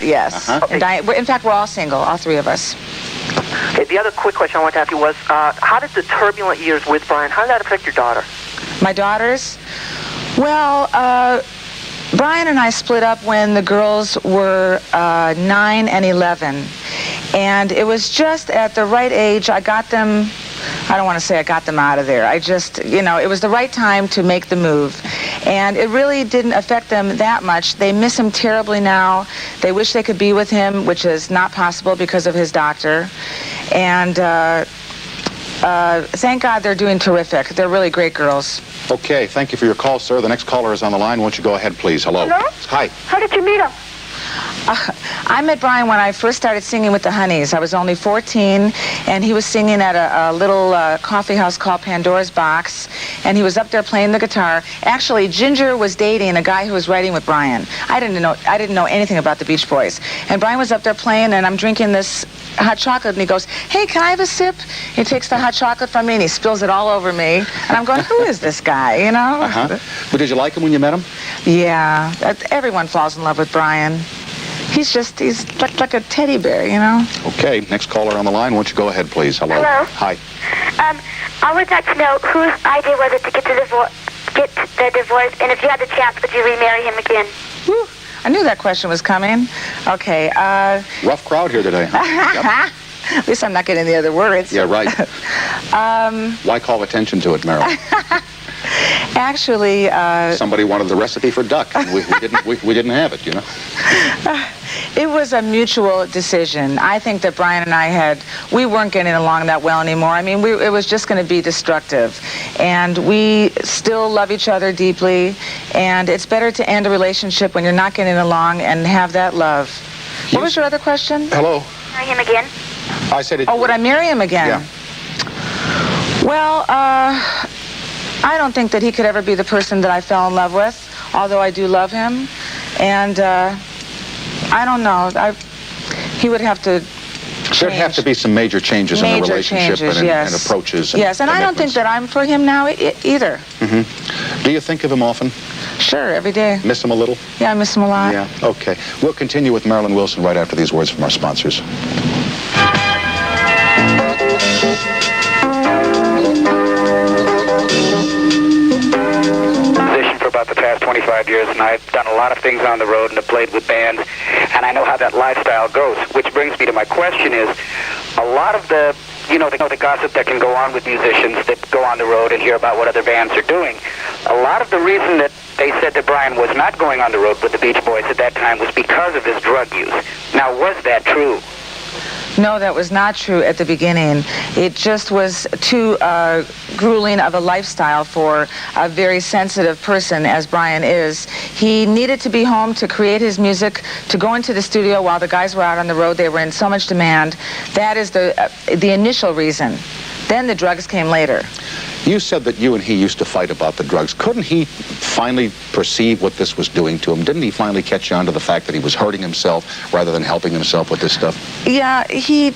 Yes. And in fact, we're all single, all three of us. Okay, the other quick question I wanted to ask you was, how did the turbulent years with Brian, how did that affect your daughter? My daughters? Well, Brian and I split up when the girls were 9 and 11. And it was just at the right age. I got them, I don't want to say I got them out of there. I just, it was the right time to make the move. And it really didn't affect them that much. They miss him terribly now. They wish they could be with him, which is not possible because of his doctor. And thank God they're doing terrific. They're really great girls. Okay, thank you for your call, sir. The next caller is on the line. Won't you go ahead, please? Hello. Hello? Hi. How did you meet him? I met Brian when I first started singing with the Honeys. I was only 14, and he was singing at a little coffee house called Pandora's Box, and he was up there playing the guitar. Actually, Ginger was dating a guy who was writing with Brian. I didn't know anything about the Beach Boys. And Brian was up there playing, and I'm drinking this hot chocolate, and he goes, "Hey, can I have a sip?" He takes the hot chocolate from me, and he spills it all over me. And I'm going, who is this guy, But did you like him when you met him? Yeah. Everyone falls in love with Brian. He's like a teddy bear, Okay, next caller on the line. Won't you go ahead, please? Hello. Hello. Hi. I would like to know whose idea was it to get the divorce, and if you had the chance, would you remarry him again? Whew. I knew that question was coming. Okay. Rough crowd here today, huh? Yep. At least I'm not getting the other words. Yeah, right. Why call attention to it, Marilyn? Actually, somebody wanted the recipe for duck. We didn't have it, It was a mutual decision. I think that Brian and I we weren't getting along that well anymore. I mean, it was just going to be destructive. And we still love each other deeply. And it's better to end a relationship when you're not getting along and have that love. What was your other question? Hello. Marry him again? I said it. Oh, would I marry him again? Yeah. Well, I don't think that he could ever be the person that I fell in love with, although I do love him. And I don't know. He would have to change. There'd have to be some major changes in the relationship and approaches. Yes, and I don't think that I'm for him now either. Mm-hmm. Do you think of him often? Sure, every day. Miss him a little? Yeah, I miss him a lot. Yeah, okay. We'll continue with Marilyn Wilson right after these words from our sponsors. About the past 25 years, and I've done a lot of things on the road and have played with bands, and I know how that lifestyle goes, which brings me to my question is, a lot of the gossip that can go on with musicians that go on the road and hear about what other bands are doing, a lot of the reason that they said that Brian was not going on the road with the Beach Boys at that time was because of his drug use. Now, was that true? No, that was not true at the beginning. It just was too grueling of a lifestyle for a very sensitive person, as Brian is. He needed to be home to create his music, to go into the studio while the guys were out on the road. They were in so much demand. That is the initial reason. Then the drugs came later. You said that you and he used to fight about the drugs. Couldn't he finally perceive what this was doing to him? Didn't he finally catch on to the fact that he was hurting himself rather than helping himself with this stuff? Yeah, he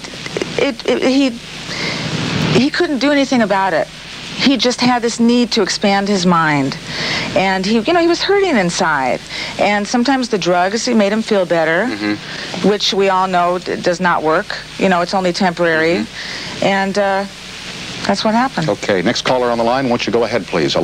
couldn't do anything about it. He just had this need to expand his mind. And he was hurting inside. And sometimes the drugs, made him feel better, which we all know does not work. It's only temporary. And that's what happened. Okay, next caller on the line. Won't you go ahead, please? Hello.